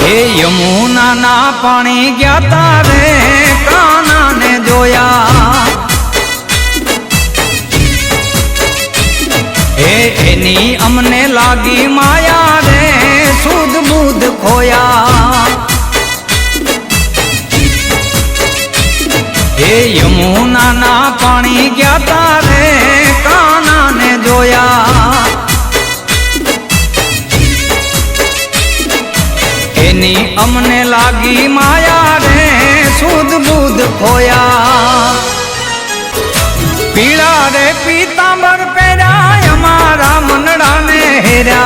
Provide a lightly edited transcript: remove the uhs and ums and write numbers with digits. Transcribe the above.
हे यमुना ना पानी गया तारे काना ने जोया हे एनी अमने लागी माया रे सूद बूद खोया हे यमुना ना पानी गया तारे काना ने जोया एनी अमने लागी माया रे सूद बूद खोया पीड़ा रे पीतांबर पेरा हमारा मनड़ा ने हेरा